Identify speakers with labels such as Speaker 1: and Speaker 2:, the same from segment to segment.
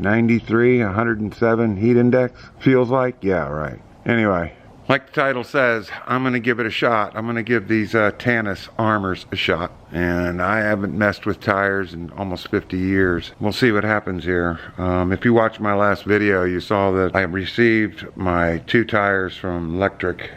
Speaker 1: 93, 107 heat index. Feels like, yeah, right. Anyway, like the title says, I'm gonna give it a shot. I'm gonna give these Tannus Armours a shot. And I haven't messed with tires in almost 50 years. We'll see what happens here. If you watched my last video, you saw that I received my 2 tires from Lectric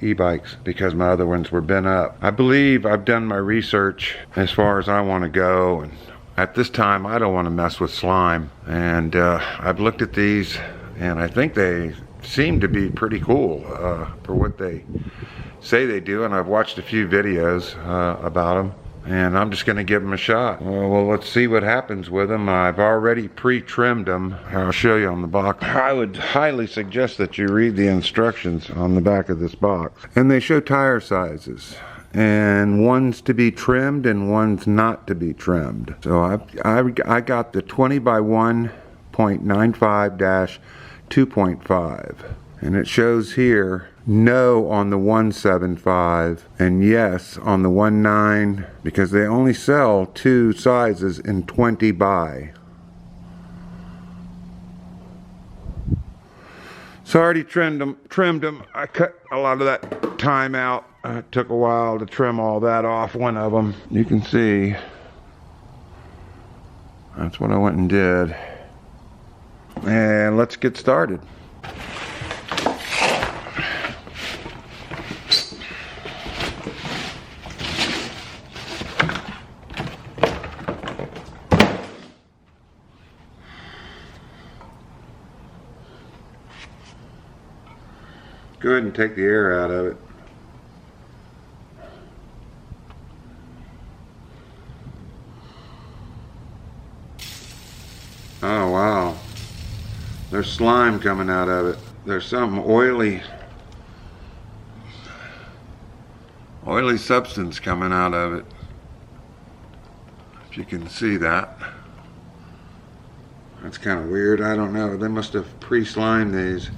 Speaker 1: e-bikes because my other ones were bent up. I believe I've done my research as far as I want to go, and at this time I don't want to mess with slime. And I've looked at these and I think they seem to be pretty cool for what they say they do, and I've watched a few videos about them, and I'm just going to give them a shot. Well, let's see what happens with them. I've already pre-trimmed them. I'll show you on the box. I would highly suggest that you read the instructions on the back of this box. And they show tire sizes, and one's to be trimmed and one's not to be trimmed. So I got the 20 by 1.95-2.5, and it shows here no on the 175 and yes on the 19, because they only sell 2 sizes in 20 by. So I already trimmed them. I cut a lot of that time out. It took a while to trim all that off one of them. You can see that's what I went and did. And let's get started. Go ahead and take the air out of it. Oh wow. There's slime coming out of it. There's some oily substance coming out of it. If you can see that. That's kind of weird. I don't know. They must have pre-slimed these.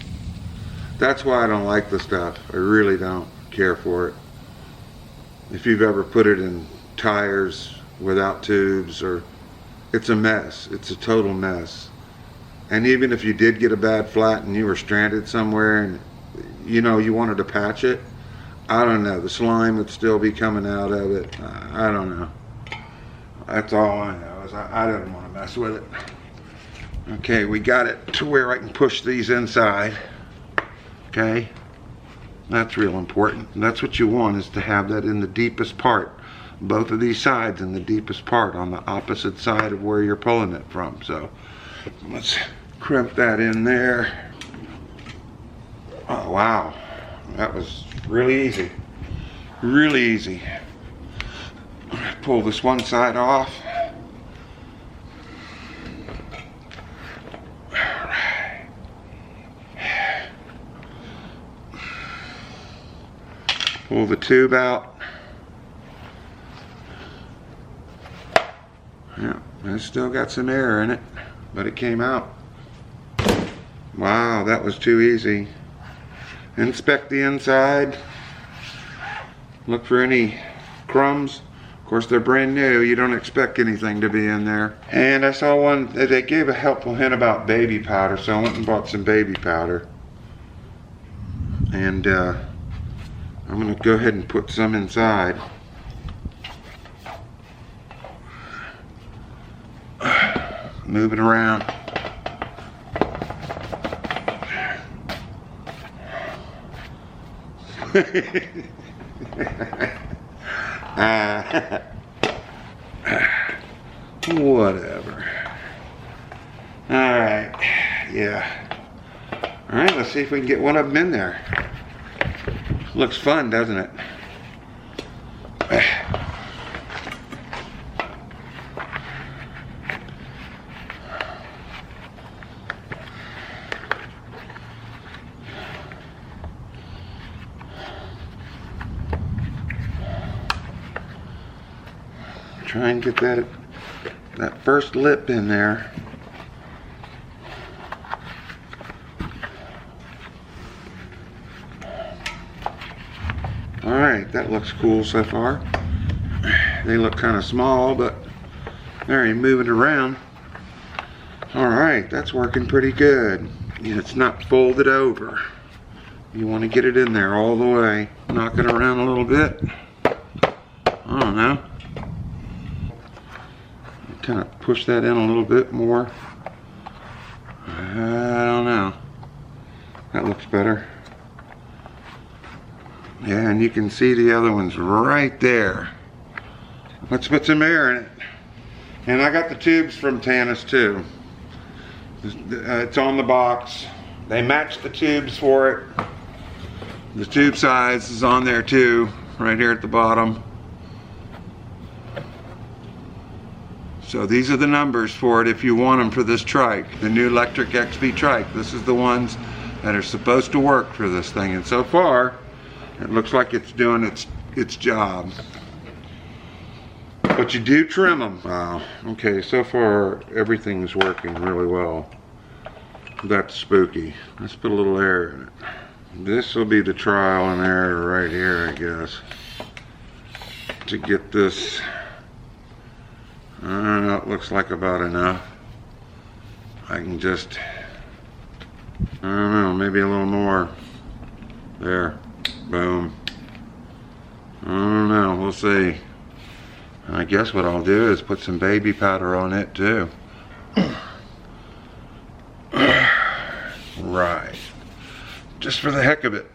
Speaker 1: That's why I don't like the stuff. I really don't care for it. If you've ever put it in tires without tubes, or it's a mess. It's a total mess. And even if you did get a bad flat and you were stranded somewhere and you know you wanted to patch it, I don't know, the slime would still be coming out of it. I don't know. That's all I know, is I didn't want to mess with it. Okay, we got it to where I can push these inside. Okay, that's real important. And that's what you want, is to have that in the deepest part. Both of these sides in the deepest part on the opposite side of where you're pulling it from. So let's crimp that in there. Oh wow, that was really easy. Really easy. Pull this one side off. Pull the tube out. Yeah, it's still got some air in it, but it came out. Wow, that was too easy. Inspect the inside. Look for any crumbs. Of course, they're brand new. You don't expect anything to be in there. And I saw one, they gave a helpful hint about baby powder, so I went and bought some baby powder. And I'm going to go ahead and put some inside. Move it around. Whatever. Alright. Yeah. Alright, let's see if we can get one of them in there. Looks fun, doesn't it? Try and get that first lip in there. Alright, that looks cool so far. They look kind of small, but they're moving around. All right, that's working pretty good. It's not folded over. You want to get it in there all the way. Knock it around a little bit. I don't know. Kind of push that in a little bit more. I don't know. That looks better. Yeah, and you can see the other ones right there. Let's put some air in it. And I got the tubes from Tannus too. It's on the box. They match the tubes for it. The tube size is on there too, right here at the bottom. So these are the numbers for it if you want them for this trike, the new Lectric XP trike. This is the ones that are supposed to work for this thing, and so far it looks like it's doing its job. But you do trim them. Wow. Okay, so far everything's working really well. That's spooky. Let's put a little air in it. This will be the trial and error right here, I guess, to get this. I don't know, it looks like about enough. I can just, I don't know, maybe a little more. There, boom. I don't know, we'll see. I guess what I'll do is put some baby powder on it too. Right. Just for the heck of it.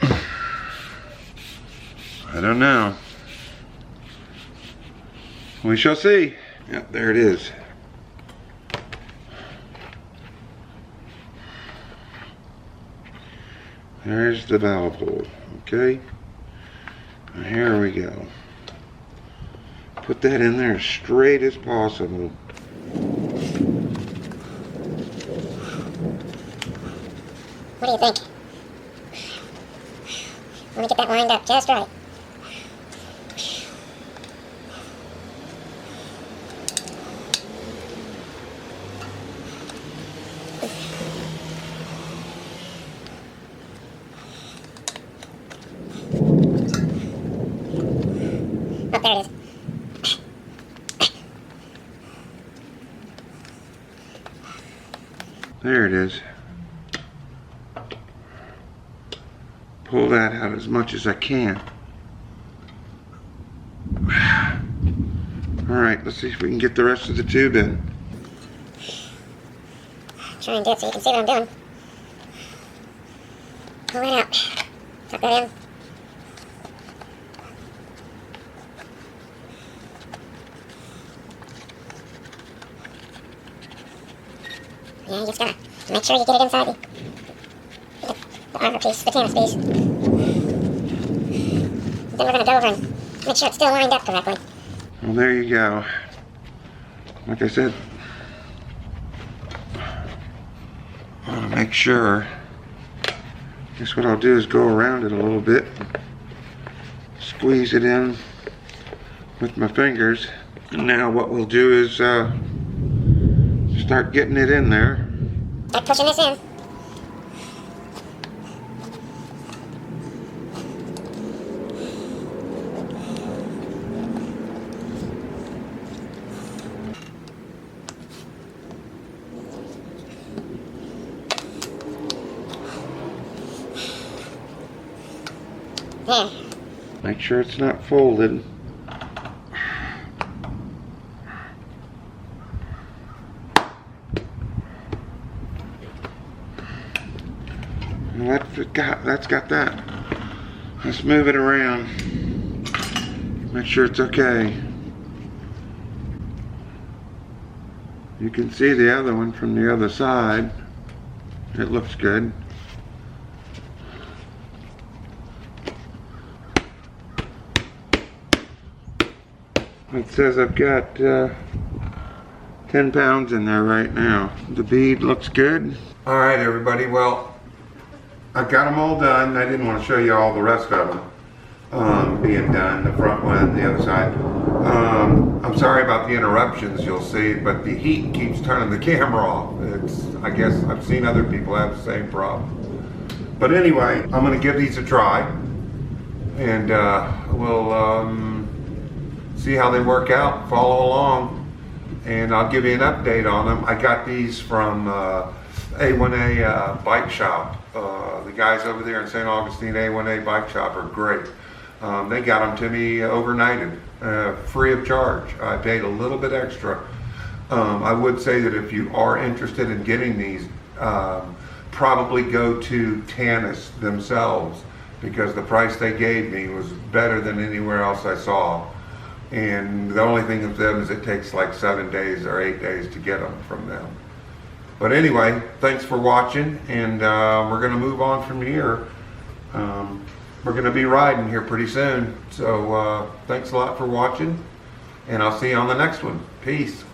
Speaker 1: I don't know. We shall see. Yep, there it is. There's the valve hole. Okay. And here we go. Put that in there as straight as possible.
Speaker 2: What do you think? Let me get that lined up just right. Oh, there it is.
Speaker 1: There it is. Pull that out as much as I can. Alright, let's see if we can get the rest of the tube in.
Speaker 2: Try and do it so you can see what I'm doing. Pull it out. Tuck that in. Yeah, you just gotta make sure you get it inside the armor piece, the Tannus piece. Then we're gonna go over and make sure it's still lined up correctly.
Speaker 1: Well, there you go. Like I said, I want to make sure. Guess what I'll do is go around it a little bit, squeeze it in with my fingers, and now what we'll do is start getting it in there.
Speaker 2: Start pushing this in. There.
Speaker 1: Make sure it's not folded. Well, that's got that. Let's move it around. Make sure it's okay. You can see the other one from the other side. It looks good. It says I've got 10 pounds in there right now. The bead looks good. All right, everybody. Well, I've got them all done. I didn't want to show you all the rest of them being done, the front one, the other side. I'm sorry about the interruptions you'll see, but the heat keeps turning the camera off. I guess I've seen other people have the same problem. But anyway, I'm going to give these a try, and we'll see how they work out, follow along, and I'll give you an update on them. I got these from A1A Bike Shop. The guys over there in St. Augustine, A1A Bike Shop, are great. They got them to me overnighted, free of charge. I paid a little bit extra. I would say that if you are interested in getting these, probably go to Tannus themselves, because the price they gave me was better than anywhere else I saw. And the only thing with them is it takes like 7 days or 8 days to get them from them. But anyway, thanks for watching, and we're going to move on from here. We're going to be riding here pretty soon. So thanks a lot for watching, and I'll see you on the next one. Peace.